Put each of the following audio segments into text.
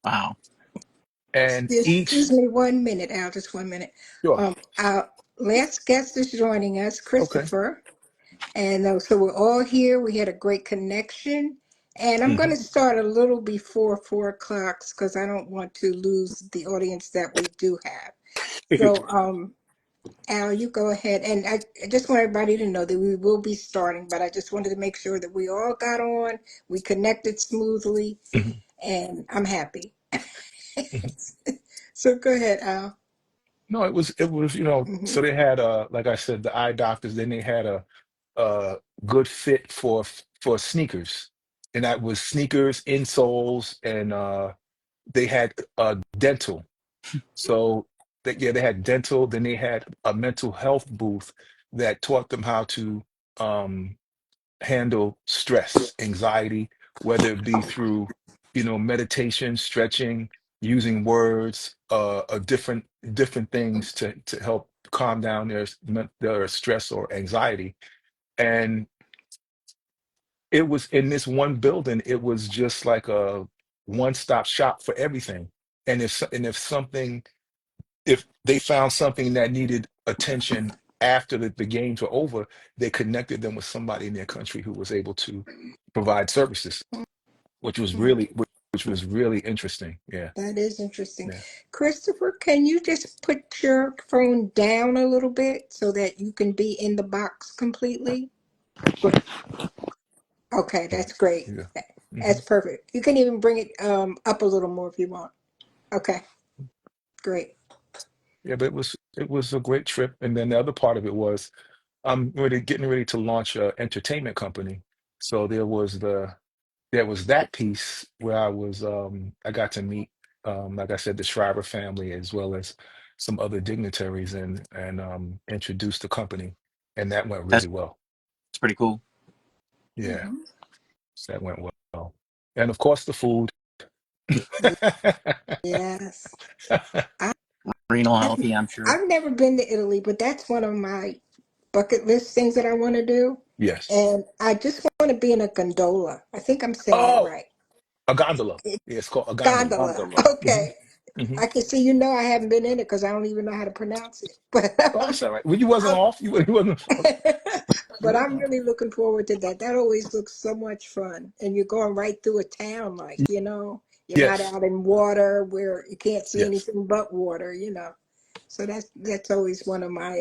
Wow. And each, Excuse me 1 minute, Al, just 1 minute. sure, Our last guest is joining us, okay. Christopher. And so we're all here. We had a great connection. And I'm going to Hmm. start a little before 4 o'clock because I don't want to lose the audience that we do have. So, Al, you go ahead. And I just want everybody to know that we will be starting, but I just wanted to make sure that we all got on, we connected smoothly, Hmm. and I'm happy. Hmm. So go ahead, Al. No, it was, Hmm. so they had like I said, the eye doctors, then they had a good fit for sneakers. And that was sneakers, insoles, and they had dental. So yeah, they had dental, then they had a mental health booth that taught them how to um handle stress, anxiety, whether it be through, meditation, stretching, using words, different things to help calm down their stress or anxiety. And it was in this one building, it was just like a one-stop shop for everything. And if they found something that needed attention after the games were over, they connected them with somebody in their country who was able to provide services, which was really interesting. Yeah, That is interesting. yeah. Christopher, can you just put your phone down a little bit so that you can be in the box completely? Okay, Yeah. that's great. Yeah. Hmm. That's perfect. You can even bring it up a little more if you want. Okay, great. Yeah, but it was a great trip. And then the other part of it was I'm really getting ready to launch a entertainment company. So there was that piece where I got to meet, like I said, the Shriver family as well as some other dignitaries and introduce the company, and that went That's really well. pretty cool. Yeah, Mhm. so that went well, and of course the food. Yes. I, Renal I've, healthy, I'm sure. I've never been to Italy, but that's one of my bucket list things that I want to do. Yes. And I just want to be in a gondola. I think I'm saying it Oh, right. a gondola. Yeah, it's called a gondola. Gondola. Gondola. Hmm. Okay. Hmm. I can see I haven't been in it because I don't even know how to pronounce it. But Oh, that's all right. Well, you wasn't off. You wasn't. You but wasn't I'm off. really looking forward to that. That always looks so much fun. And you're going right through a town, you're not Yes. out in water where you can't see Yes. anything but water. So that's always one of my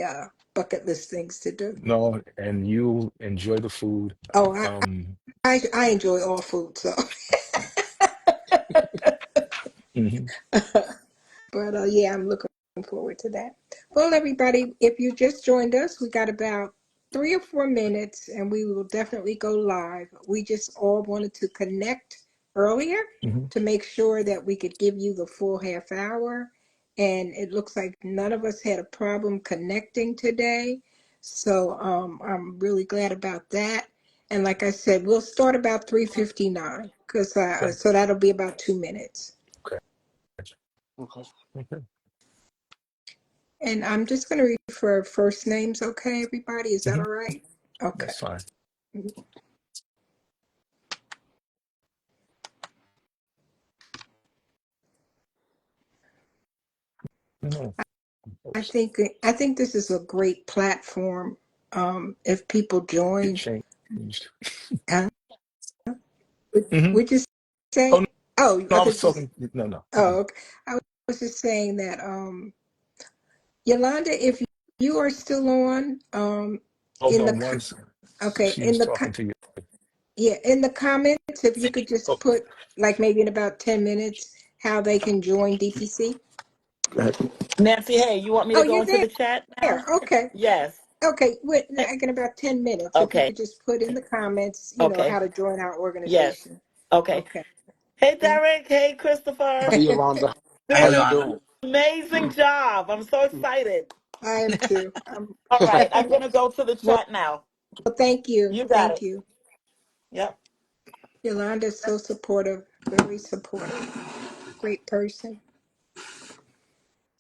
bucket list things to do. No, and you enjoy the food. Oh, Um, I enjoy all food, so mhm. but yeah, I'm looking forward to that. Well, everybody, if you just joined us, we got about 3 or 4 minutes and we will definitely go live. We just all wanted to connect earlier Mhm. to make sure that we could give you the full half hour. And it looks like none of us had a problem connecting today. So I'm really glad about that. And like I said, we'll start about 3:59 because Okay. so that'll be about 2 minutes. Okay. Okay. Okay. And I'm just going to refer first names, okay, everybody? Is that Mhm. all right? Okay. That's fine. No. I think this is a great platform. If people It join, changed. uh, Hmm. would you Oh say? no, Oh, no, I I was thought you. talking. No, no. Oh, okay. I was just saying that, Yolanda, if you are still on, Hold in the on co- once. okay, She was talking to you. yeah, in the comments, if you could Oh, just put like maybe in about 10 minutes how they can join DPC. go ahead. Nancy, hey, you want me Oh, to go you're into the chat there. now? Okay. Yes. Okay, wait, Hey, like in about 10 minutes, if you okay. could just put in the comments, Okay. how to join our Yes. organization. Okay. Okay. Hey, Thank Derek. Hey, Christopher. Hey, Yolanda. Hi, How Doing you Yolanda. doing? an amazing job. I'm so excited. I am too. All right. I'm going to go to the Well, chat now. thank you. You got Thank it. you. Yep. Yolanda's so supportive, very supportive, great person.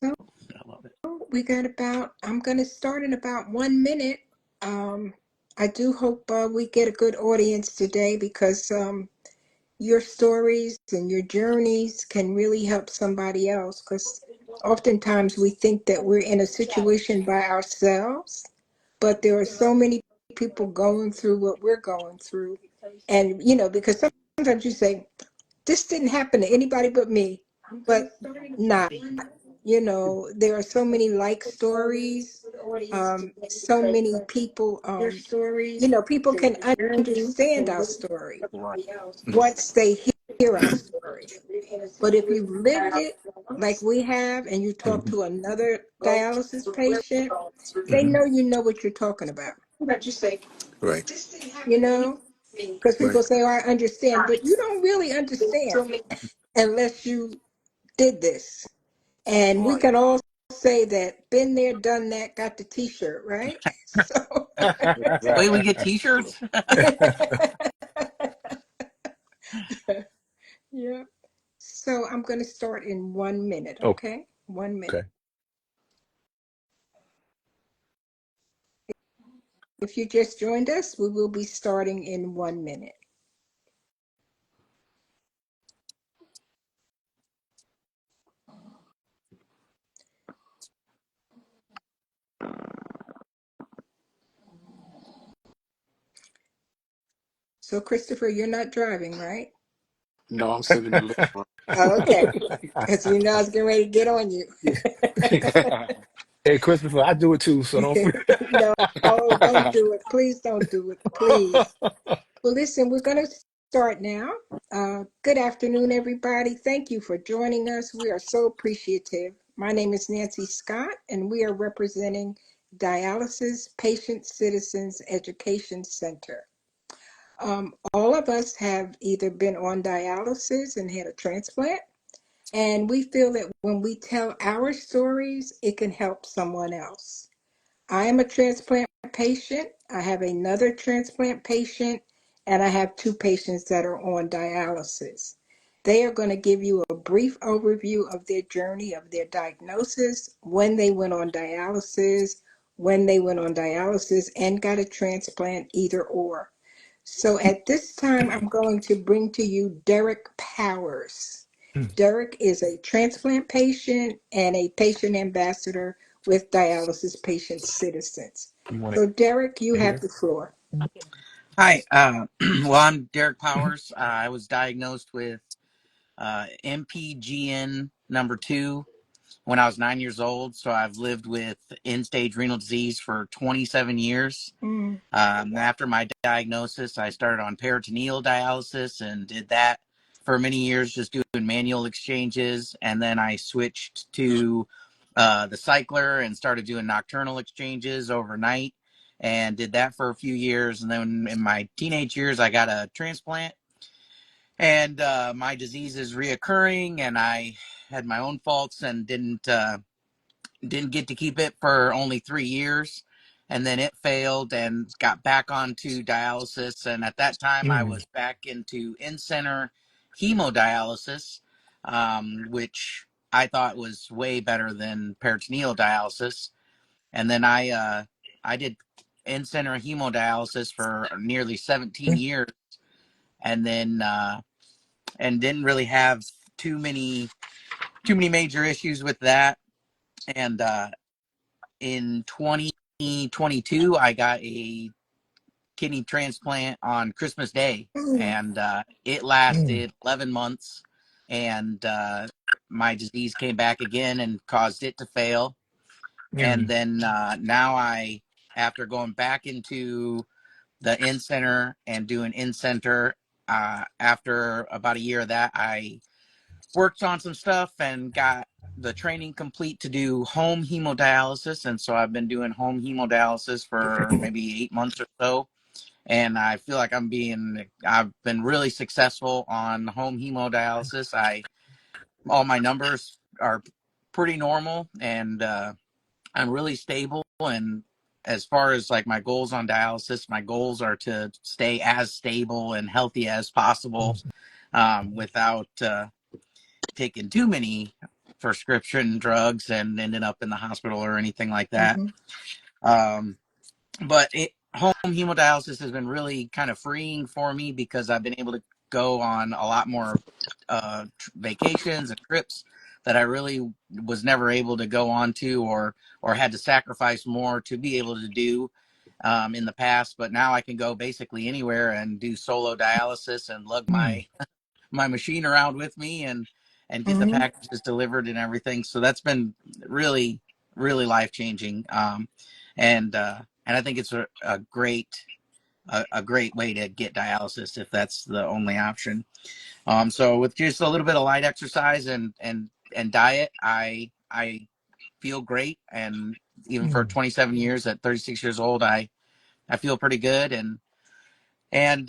So I love it. I'm going to start in about 1 minute. Um, I do hope we get a good audience today because your stories and your journeys can really help somebody else, because oftentimes we think that we're in a situation by ourselves, but there are so many people going through what we're going through. And, because sometimes you say, this didn't happen to anybody but me, but not. There are so many like stories, so many people, people can understand our story Right. once they hear our story. But if you've lived it like we have and you talk Mhm. to another dialysis patient, they Mhm. know what you're talking about, Right. you know? Because Right. people say, oh, I understand, but you don't really understand unless you did this. And we can all say that, been there, done that, got the t-shirt, right? So, Wait, we Right. get T-shirts? yeah. So I'm going to start in 1 minute, Oh, okay? 1 minute. okay. If you just joined us, we will be starting in 1 minute. So, Christopher, you're not driving, right? No, I'm sitting in the living room. Oh, okay. Because I was getting ready to get on you. Hey, Christopher, I do it too, so don't. No, don't do it. Please don't do it. Please. Well, listen, we're going to start now. Good afternoon, everybody. Thank you for joining us. We are so appreciative. My name is Nancy Scott, and we are representing Dialysis Patient Citizens Education Center. All of us have either been on dialysis and had a transplant, and we feel that when we tell our stories, it can help someone else. I am a transplant patient. I have another transplant patient, and I have two patients that are on dialysis. They are going to give you a brief overview of their journey, of their diagnosis, when they went on dialysis and got a transplant, either or. So at this time, I'm going to bring to you Derek Powers. Derek is a transplant patient and a patient ambassador with Dialysis Patient Citizens. You want it So, Derek, you have here? the floor. Hi. Well, I'm Derek Powers. I was diagnosed with MPGN number 2 when I was 9 years old. So I've lived with end-stage renal disease for 27 years. Mm, After my diagnosis, I started on peritoneal dialysis and did that for many years, just doing manual exchanges. And then I switched to the cycler and started doing nocturnal exchanges overnight and did that for a few years. And then in my teenage years, I got a transplant, and my disease is reoccurring, and I had my own faults and didn't get to keep it for only 3 years, and then it failed and got back onto dialysis. And at that time I Mm. was back into in-center hemodialysis, which I thought was way better than peritoneal dialysis. And then I did in-center hemodialysis for nearly 17 years, and then and didn't really have too many major issues with that. And in 2022, I got a kidney transplant on Christmas Day, mm, and it Mm. lasted 11 months. And my disease came back again and caused it to fail. And Mm. then now after going back into the in center and doing in center, after about a year of that, I worked on some stuff and got the training complete to do home hemodialysis. And so I've been doing home hemodialysis for maybe 8 months or so. And I feel like I've been really successful on home hemodialysis. All my numbers are pretty normal, and I'm really stable. And as far as like my goals on dialysis, my goals are to stay as stable and healthy as possible, without taken too many prescription drugs and ended up in the hospital or anything like that. mm-hmm, Um, but home hemodialysis has been really kind of freeing for me, because I've been able to go on a lot more vacations and trips that I really was never able to go on to, or had to sacrifice more to be able to do in the past. But now I can go basically anywhere and do solo dialysis and lug Mm, my machine around with me, and get the Hmm. packages delivered and everything. So that's been really really life changing. And I think it's a great way to get dialysis if that's the only option. So with just a little bit of light exercise and diet, I feel great. And even for mm, 27 years at 36 years old, I feel pretty good, and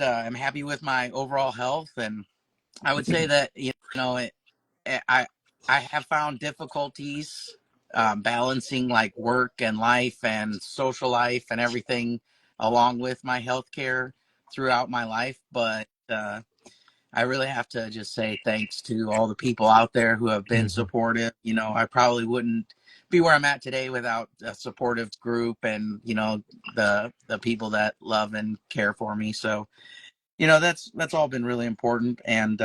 I'm happy with my overall health. And I would say that, I I have found difficulties balancing like work and life and social life and everything along with my health care throughout my life. But I really have to just say thanks to all the people out there who have been mhm, supportive. I probably wouldn't be where I'm at today without a supportive group, and the people that love and care for me. So that's all been really important. And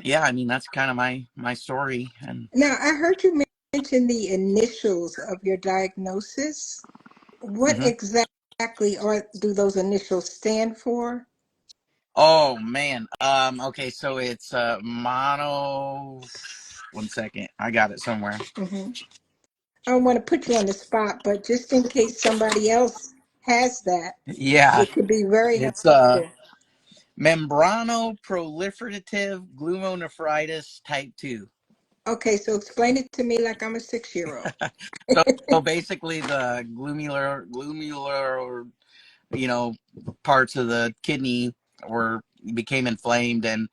yeah, I mean, that's kind of my story. And Now, I heard you mention the initials of your diagnosis. What mhm. exactly do those initials stand for? Oh man, okay, so it's mono. One second, I got it somewhere. Hmm. I don't want to put you on the spot, but just in case somebody else has that, Yeah, it could be very it's helpful. membranoproliferative glomerulonephritis type 2. Okay, so explain it to me like I'm a 6-year-old. So basically the glomerular parts of the kidney were became inflamed. And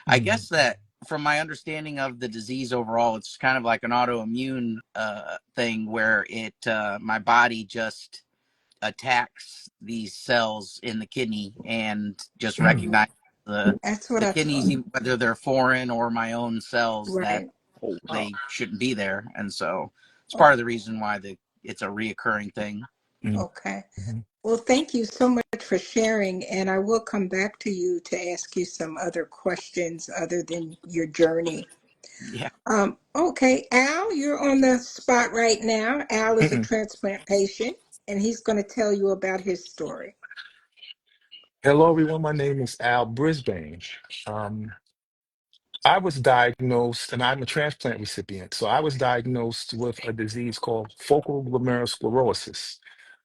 I mm, guess that from my understanding of the disease overall, it's kind of like an autoimmune thing where it my body just attacks these cells in the kidney and just mm, recognize the That's what the I kidneys, thought. whether they're foreign or my own cells that Right. Oh, they shouldn't be there. And so it's oh, part of the reason why it's a reoccurring thing. mm, okay. mhm. Well, thank you so much for sharing, and I will come back to you to ask you some other questions other than your journey. Yeah. Okay, Al, you're on the spot right now. Al is a Mm-mm. transplant patient, and he's going to tell you about his story. Hello, everyone. My name is Al Brisbane. Um, I was diagnosed, and I'm a transplant recipient. So I was diagnosed with a disease called focal glomerulosclerosis.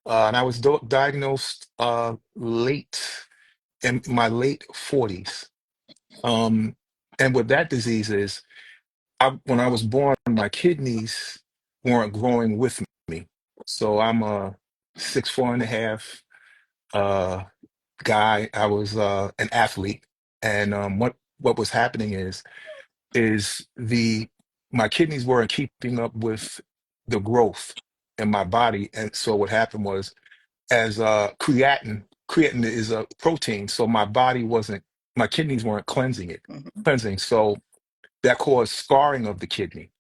And I was diagnosed late in my late 40s. Um, and what that disease is, when I was born, my kidneys weren't growing with me. So I'm a 6'4" uh, guy. I was an athlete, and what was happening is the my kidneys weren't keeping up with the growth in my body, and so what happened was, as creatine is a protein, so my kidneys weren't Mhm. cleansing, so that caused scarring of the kidney.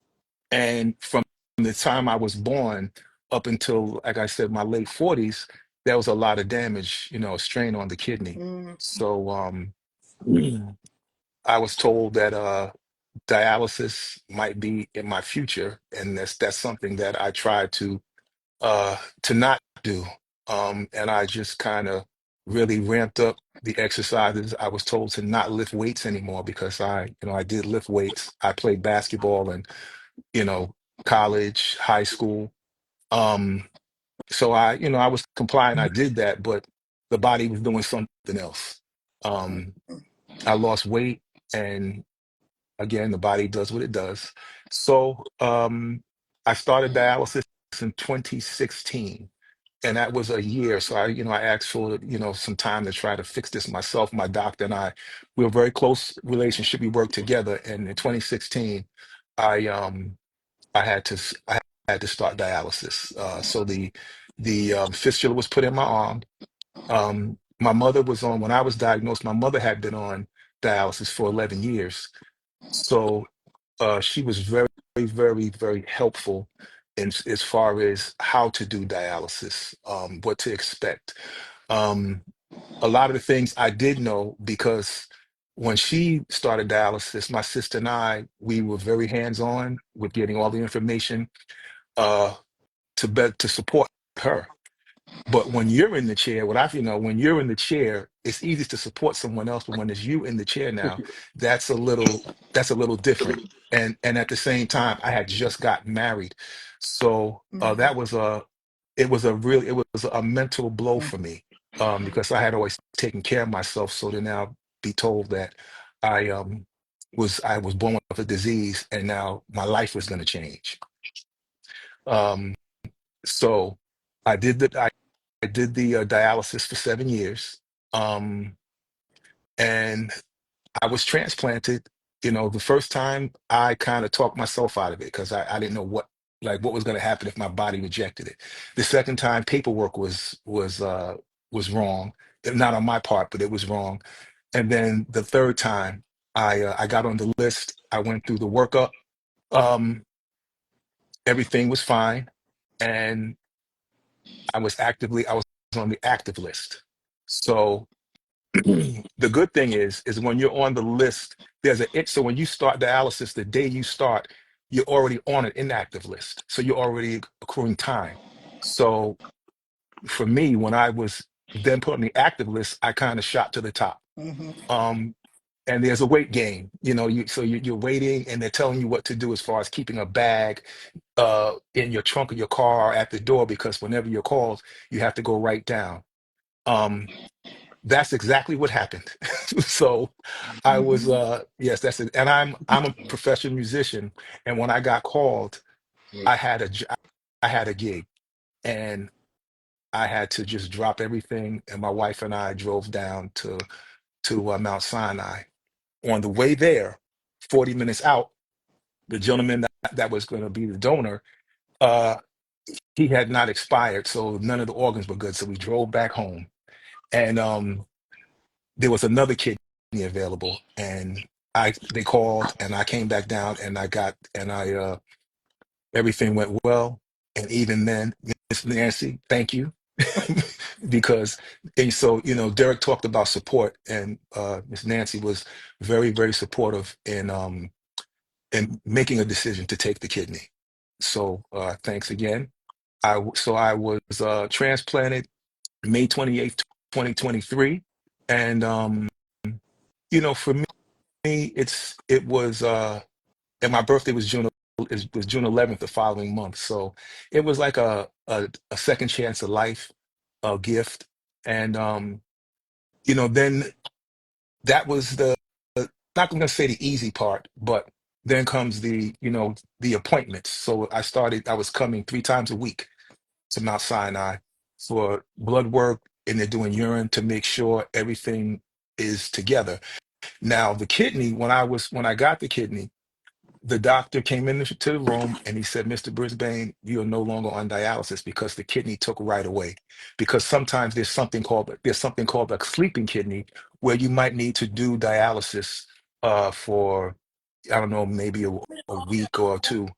And from the time I was born up until, like I said, my late 40s, there was a lot of damage, strain on the kidney. Mm. So I was told that dialysis might be in my future, and that's something that I tried to not do. And I just kind of really ramped up the exercises. I was told to not lift weights anymore because I did lift weights. I played basketball and you know, college, high school. Um, so I was compliant. I did that, but the body was doing something else. Um, I lost weight, and again, the body does what it does. So I started dialysis in 2016, and that was a year. So I asked for, some time to try to fix this myself. My doctor and we were a very close relationship. We worked together, and in 2016, I um I had to start dialysis. So the fistula was put in my arm. My mother was on when I was diagnosed. My mother had been on dialysis for 11 years. So she was very, very, very helpful as far as how to do dialysis, what to expect. Um, a lot of the things I did know because when she started dialysis, my sister and I, we were very hands-on with getting all the information uh, to support her. But when you're in the chair, when you're in the chair, it's easy to support someone else. But when it's you in the chair now, that's a little that's a little different. And at the same time, I had just gotten married, so Mhm. that was it was a mental blow for me, because I had always taken care of myself. So to now be told that I was born with a disease, and now my life was going to change. Um, so I did the I did the dialysis for 7 years, um, and I was transplanted. You know, the first time I kind of talked myself out of it because I didn't know what was going to happen if my body rejected it. The second time, paperwork was wrong, not on my part, but it was wrong. And then the third time, I got on the list. I went through the workup. Um, Everything was fine, and I was on the active list. So the good thing is when you're on the list, there's a it. So when you start dialysis, the day you start, you're already on an inactive list. So you're already accruing time. So for me, when I was then put on the active list, I kind of shot to the top. Mhm. Um, and there's a weight gain, you're waiting and they're telling you what to do as far as keeping a bag in your trunk of your car or at the door, because whenever you're called, you have to go right down. Um, that's exactly what happened. So I was Mhm. yes, that's it. And I'm a professional musician, and when I got called, I had I had a gig, and I had to just drop everything, and my wife and I drove down to Mount Sinai. On the way there, 40 minutes out, the gentleman that was going to be the donor, uh, he had not expired, so none of the organs were good. So we drove back home, and there was another kidney available, and I they called, and I came back down, and I got and I everything went well. And even then, Miss Nancy, thank you. Because and so Derek talked about support, and Miss Nancy was very, very supportive in making a decision to take the kidney. So thanks again. I was transplanted May 28th, 2023, and for me, it was and my birthday was June 11th the following month. So it was like a second chance of life, a gift. And then that was not going to say the easy part, but then comes the appointments. So I was coming 3 times a week to Mount Sinai for blood work, and they're doing urine to make sure everything is together. Now, the kidney, when I got the kidney, the doctor came into the room and he said, "Mr. Brisbane, you are no longer on dialysis because the kidney took right away. Because sometimes there's something called a sleeping kidney where you might need to do dialysis for I don't know, maybe a week or two.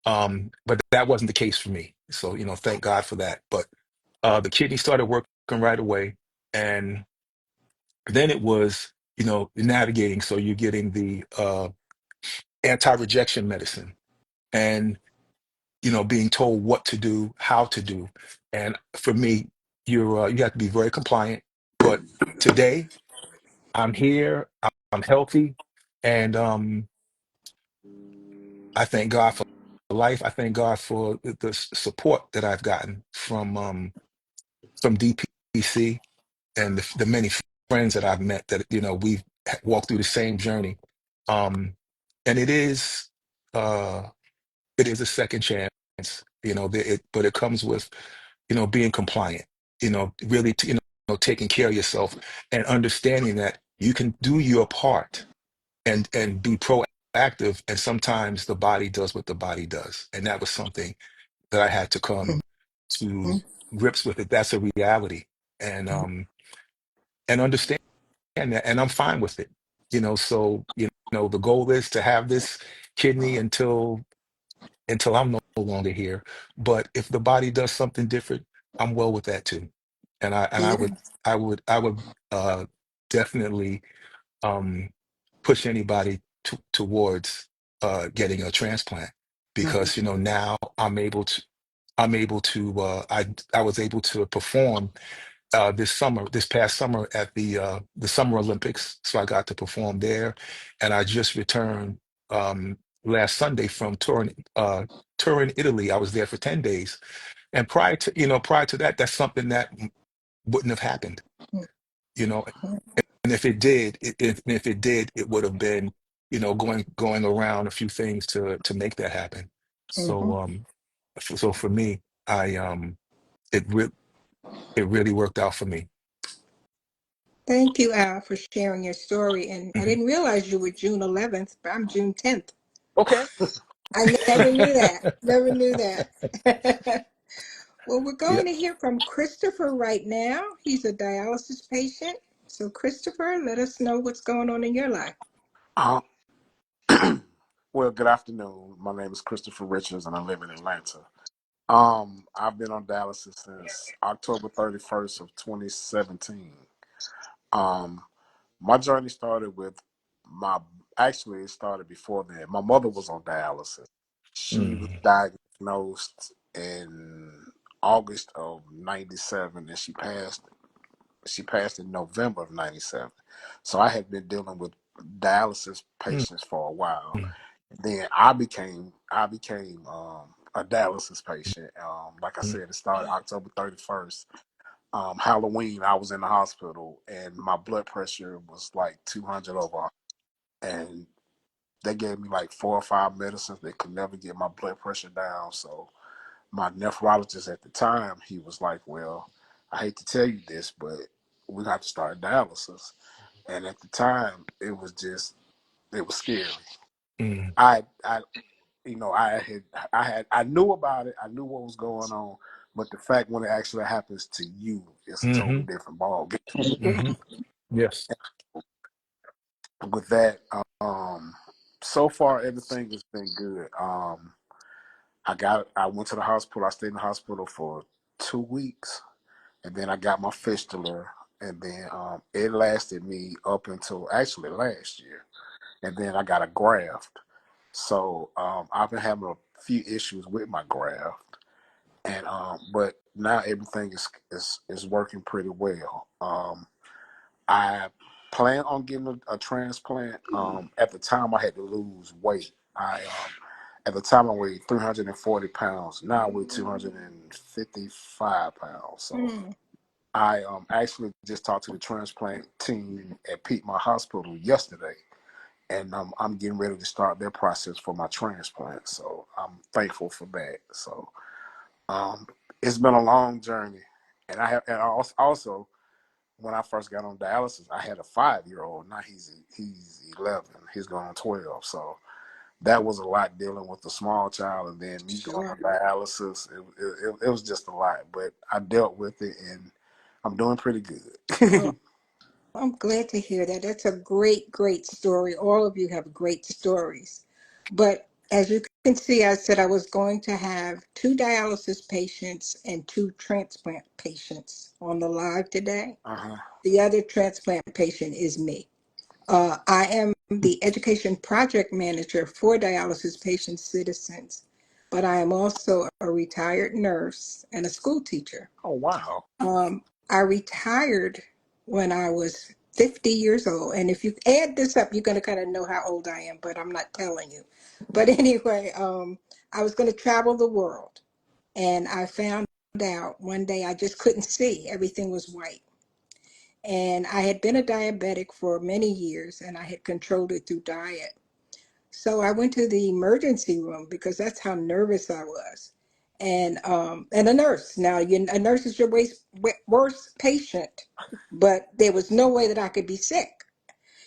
But that wasn't the case for me. So thank God for that. But the kidney started working right away, and then it was navigating. So you're getting the anti-rejection medicine, and being told what to do, how to do. And for me, you have to be very compliant. But today, I'm here, I'm healthy, and I thank God for life. I thank God for the support that I've gotten from DPC, and the many friends that I've met that we've walked through the same journey. Um, and uh, it is a second chance. But it comes with being compliant. Really, taking care of yourself and understanding that you can do your part and be proactive. And sometimes the body does what the body does, and that was something that I had to come to grips with. It. That's a reality, and understand that, and I'm fine with it. So the goal is to have this kidney until I'm no longer here. But if the body does something different, I'm well with that too. And I Yeah. would definitely. push anybody towards getting a transplant, Hmm. because now I was able to perform this past summer at the Summer Olympics. So I got to perform there, and I just returned last Sunday from touring Italy. I was there for 10 days. And prior to that, that's something that wouldn't have happened, you know. And if it did, if it did, it would have been, going around a few things to make that happen. Hmm. So so for me, I it re it really worked out for me. Thank you, Al, for sharing your story. And I Mhm. didn't realize you were June 11th, but I'm June 10th. Okay. I never knew that. Never knew that. Well, we're going Yep. to hear from Christopher right now. He's a dialysis patient. So, Christopher, let us know what's going on in your life. Uh, well, good afternoon. My name is Christopher Richards, and I live in Atlanta. I've been on dialysis since October 31st of 2017. Um, my journey started with my. Actually, it started before that. My mother was on dialysis. She was Mm, diagnosed in August of '97, and she passed in November of '97. So I had been dealing with dialysis mm, patients for a while. mm, Then I became a dialysis patient. Like I mm, said, it started October 31st. Halloween, I was in the hospital and my blood pressure was like 200 over, and they gave me like 4 or 5 medicines. They could never get my blood pressure down. So my nephrologist at the time, he was like, "Well, I hate to tell you this, but we got to start dialysis." And at the time, it was scary. mm, I I knew about it. I knew what was going on, but the fact when it actually happens to you, it's a totally mhm, different ball game. mhm. Yes. With that, so far everything has been good. I went to the hospital. I stayed in the hospital for 2 weeks, and then I got my fistula, and then it lasted me up until actually last year, and then I got a graft. So I've been having a few issues with my graft, and but now everything is working pretty well. I plan on getting a transplant. At the time, I had to lose weight. At the time I weighed 340 pounds. Now I weigh 255 pounds. So Mm. I actually just talked to the transplant team at Piedmont Hospital yesterday, and I'm getting ready to start their process for my transplant. So I'm thankful for that. So um, it's been a long journey, and also when I first got on dialysis, I had a 5-year old. Now he's 11. He's going on 12. So that was a lot dealing with a small child, and then me going on Sure. dialysis. It was just a lot, but I dealt with it, and I'm doing pretty good. Well, I'm glad to hear that. That's a great, great story. All of you have great stories. But as you can see, I said I was going to have two dialysis patients and two transplant patients on the live today. Uh-huh. The other transplant patient is me. I am the education project manager for dialysis patient citizens, but I am also a retired nurse and a school teacher. Oh wow. I retired when I was 50 years old. And if you add this up, you're going to kind of know how old I am, but I'm not telling you. But anyway, I was going to travel the world. And I found out one day I just couldn't see. Everything was white. And I had been a diabetic for many years and I had controlled it through diet. So I went to the emergency room because that's how nervous I was. And a nurse. Now, a nurse is your worst patient, but there was no way that I could be sick.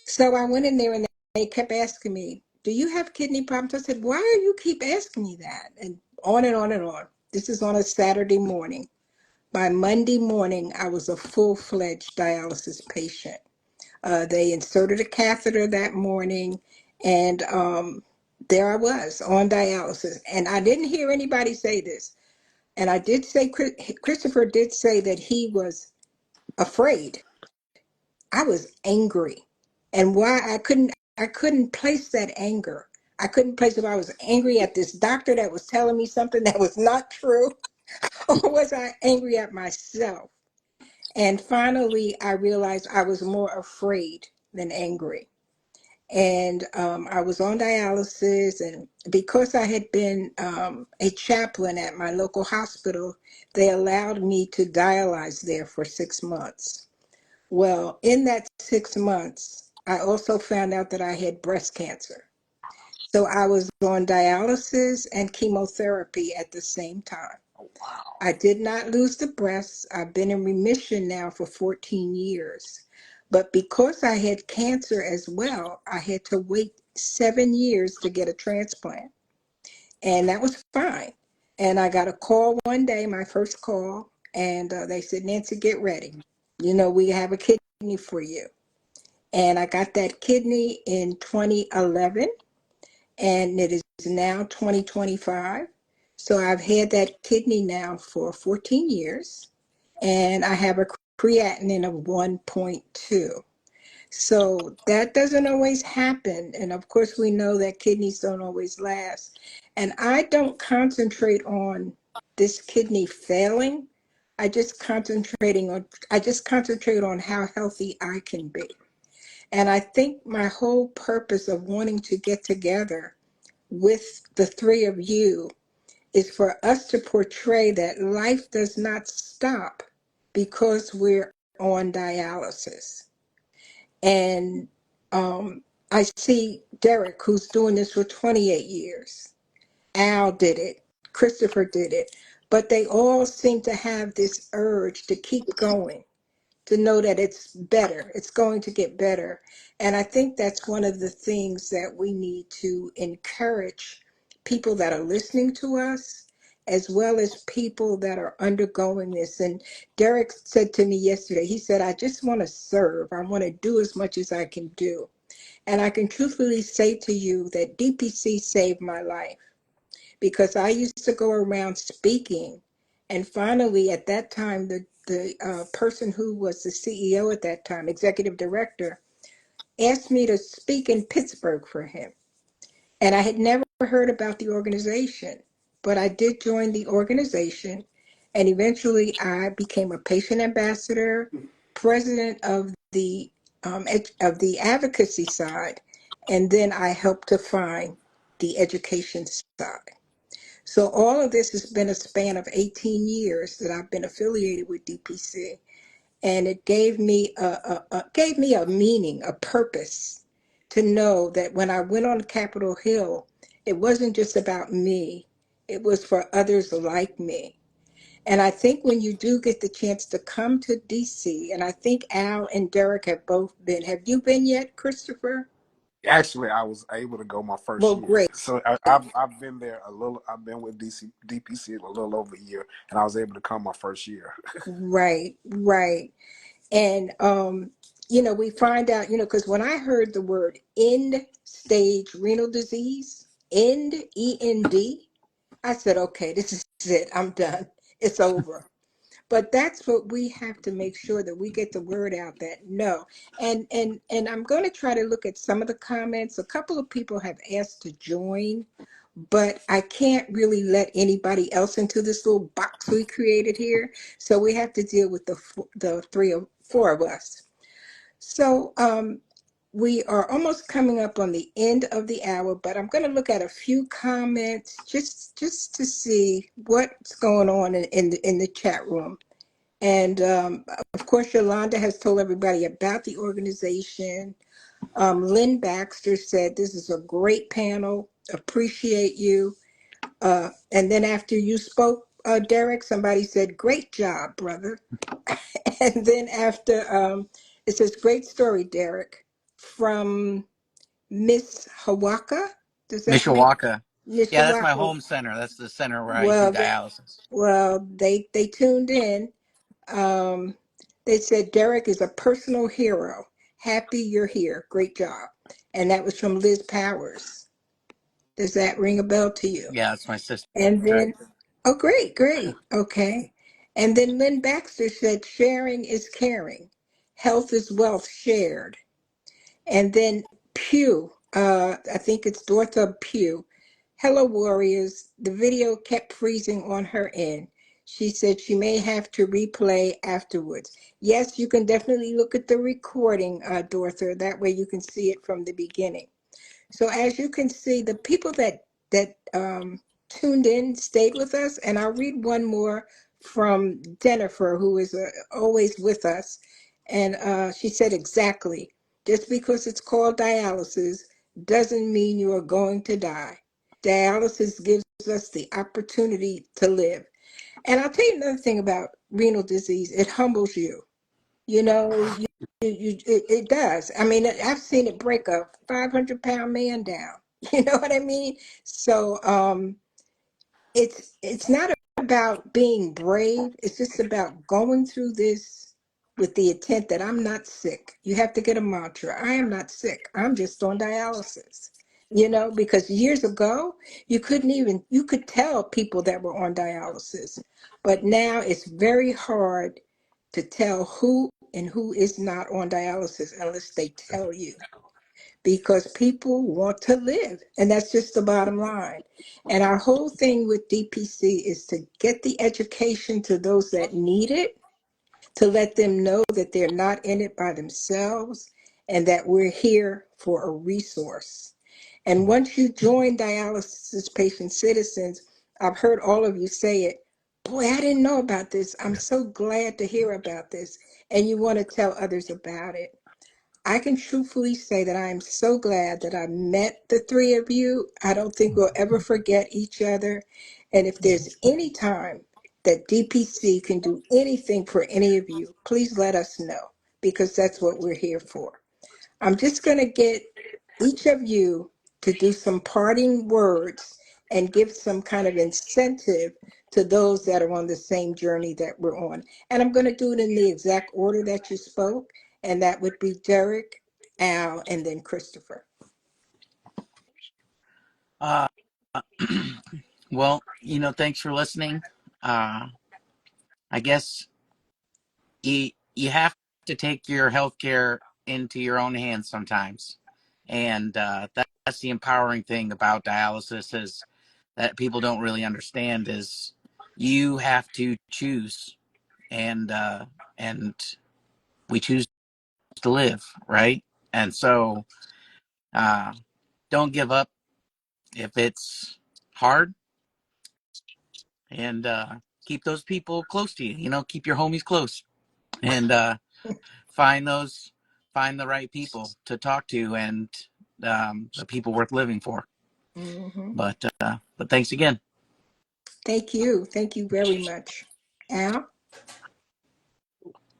So I went in there and they kept asking me, "Do you have kidney problems?" I said, "Why are you keep asking me that?" And on and on and on. This is on a Saturday morning. By Monday morning, I was a full-fledged dialysis patient. They inserted a catheter that morning, and there I was on dialysis. And I didn't hear anybody say this. And I did say, Christopher did say that he was afraid. I was angry. And why I couldn't I couldn't place that anger. I couldn't place if I was angry at this doctor that was telling me something that was not true, or was I angry at myself? And finally, I realized I was more afraid than angry. And I was on dialysis, and because I had been a chaplain at my local hospital, they allowed me to dialyze there for 6 months. Well, in that 6 months, I also found out that I had breast cancer. So I was on dialysis and chemotherapy at the same time. Oh, wow. I did not lose the breasts. I've been in remission now for 14 years. But because I had cancer as well, I had to wait 7 years to get a transplant. And that was fine. And I got a call one day, my first call, and they said, Nancy, get ready. You know, we have a kidney for you. And I got that kidney in 2011, and it is now 2025. So I've had that kidney now for 14 years, and I have a creatinine of 1.2. So that doesn't always happen. And of course, we know that kidneys don't always last. And I don't concentrate on this kidney failing. I just concentrate on how healthy I can be. And I think my whole purpose of wanting to get together with the three of you is for us to portray that life does not stop because we're on dialysis. And I see Derek, who's doing this for 28 years. Al did it. Christopher did it. But they all seem to have this urge to keep going, to know that it's better, it's going to get better. And I think that's one of the things that we need to encourage people that are listening to us, as well as people that are undergoing this. And Derek said to me yesterday, he said, I just want to serve. I want to do as much as I can do. And I can truthfully say to you that DPC saved my life, because I used to go around speaking. And finally, at that time, the person who was the CEO at that time, executive director, asked me to speak in Pittsburgh for him. And I had never heard about the organization, but I did join the organization. And eventually, I became a patient ambassador, president of the advocacy side, and then I helped to find the education side. So all of this has been a span of 18 years that I've been affiliated with DPC, and it gave me a meaning, a purpose, to know that when I went on Capitol Hill, it wasn't just about me; it was for others like me. And I think when you do get the chance to come to DC, and I think Al and Derek have both been. Have you been yet, Christopher? Actually, I was able to go my first Well, year. great. So I've been there a little. I've been with DPC a little over a year, and I was able to come my first year. Right, right. And, we find out, because when I heard the word end stage renal disease, END, I said, okay, this is it. I'm done. It's over. But that's what we have to make sure that we get the word out that no. And I'm going to try to look at some of the comments. A couple of people have asked to join, but I can't really let anybody else into this little box we created here. So we have to deal with the four of us. So we are almost coming up on the end of the hour, but I'm going to look at a few comments just to see what's going on in the chat room. And of course, Yolanda has told everybody about the organization. Lynn Baxter said, this is a great panel. Appreciate you. And then after you spoke, Derek, somebody said, great job, brother. And then after, it says, great story, Derek, from Miss Hawaka. Does that ring? Mishawaka. Yeah, that's my Mishawaka. home center. That's the center where I do Well, dialysis. they tuned in. Um, they said Derek is a personal hero. Happy you're here. Great job. And that was from Liz Powers. Does that ring a bell to you? Yeah, that's my sister. And then, oh, great, great. Okay. And then Lynn Baxter said, sharing is caring. Health is wealth shared. And then Pugh, I think it's Dortha Pugh. Hello, warriors. The video kept freezing on her end. She said she may have to replay afterwards. Yes, you can definitely look at the recording, Dortha. That way you can see it from the beginning. So as you can see, the people that tuned in stayed with us, and I'll read one more from Jennifer, who is always with us, and she said exactly, just because it's called dialysis doesn't mean you are going to die. Dialysis gives us the opportunity to live. And I'll tell you another thing about renal disease: it humbles you. You know, it does. I mean, I've seen it break a 500-pound man down. You know what I mean? So, it's not about being brave. It's just about going through this with the intent that I'm not sick. You have to get a mantra. I am not sick. I'm just on dialysis. You know, because years ago, you could tell people that were on dialysis. But now it's very hard to tell who and who is not on dialysis unless they tell you, because people want to live. And that's just the bottom line. And our whole thing with DPC is to get the education to those that need it, to let them know that they're not in it by themselves and that we're here for a resource. And once you join Dialysis Patient Citizens, I've heard all of you say it. Boy, I didn't know about this. I'm so glad to hear about this. And you want to tell others about it. I can truthfully say that I am so glad that I met the three of you. I don't think we'll ever forget each other. And if there's any time that DPC can do anything for any of you, please let us know, because that's what we're here for. I'm just going to get each of you to do some parting words and give some kind of incentive to those that are on the same journey that we're on. And I'm going to do it in the exact order that you spoke, and that would be Derek, Al, and then Christopher. Uh, well, thanks for listening. I guess you have to take your healthcare into your own hands sometimes, and that's the empowering thing about dialysis, is that people don't really understand, is you have to choose, and we choose to live, right? And so uh, don't give up if it's hard, and keep those people close to you. Keep your homies close, and find those find the right people to talk to, and the people worth living for. Hmm. But thanks again. Thank you. Thank you very much. Al?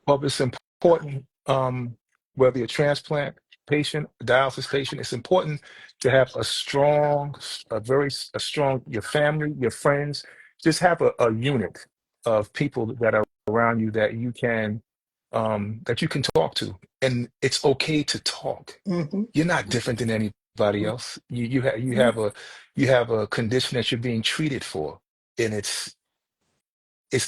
Well, it's important, whether you're a transplant patient, a dialysis patient, it's important to have a strong, a strong, your family, your friends, just have a unit of people that are around you that you can talk to. And it's okay to talk. Hmm. You're not different than anybody else. You have a condition that you're being treated for, and it's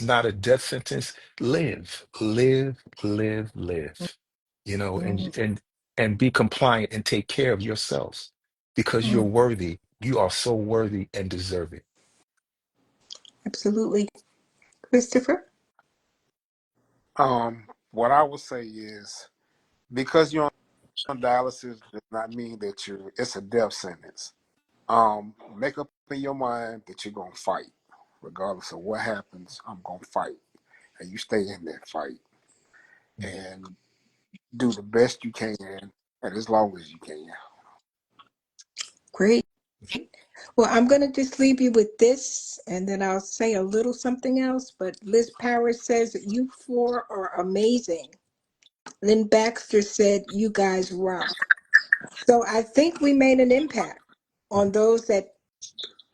not a death sentence. Live, live, live, live. Hmm. And be compliant and take care of yourselves because you're worthy. You are so worthy and deserving. Absolutely. Christopher? What I would say is, because you're on dialysis does not mean that it's a death sentence. Make up in your mind that you're gonna fight, regardless of what happens. I'm gonna fight, and you stay in that fight and do the best you can, and as long as you can. Great. Well, I'm going to just leave you with this, and then I'll say a little something else. But Liz Powers says that you four are amazing. Lynn Baxter said, you guys rock. So I think we made an impact on those that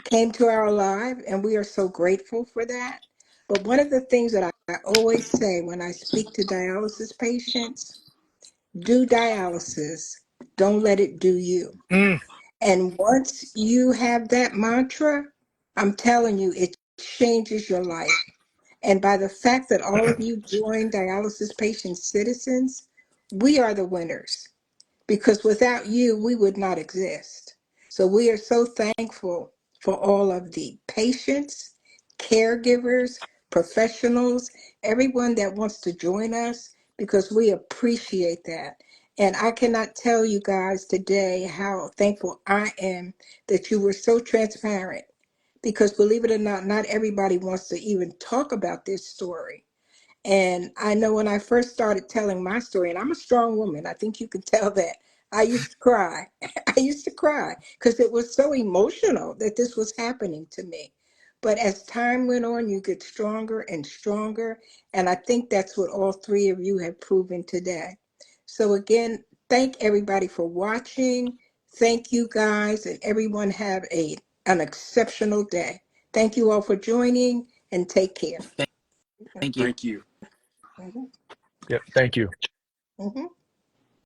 came to our live, and we are so grateful for that. But one of the things that I always say when I speak to dialysis patients: do dialysis, don't let it do you. Mm. And once you have that mantra, I'm telling you, it changes your life. And by the fact that all of you join Dialysis Patient Citizens, we are the winners, because without you, we would not exist. So we are so thankful for all of the patients, caregivers, professionals, everyone that wants to join us, because we appreciate that. And I cannot tell you guys today how thankful I am that you were so transparent, because believe it or not, not everybody wants to even talk about this story. And I know when I first started telling my story, and I'm a strong woman, I think you can tell that. I used to cry. I used to cry because it was so emotional that this was happening to me. But as time went on, you get stronger and stronger. And I think that's what all three of you have proven today. So again, thank everybody for watching. Thank you guys, and everyone have an exceptional day. Thank you all for joining, and take care. Thank you. Thank you. Mhm, Yep. Thank you. mhm.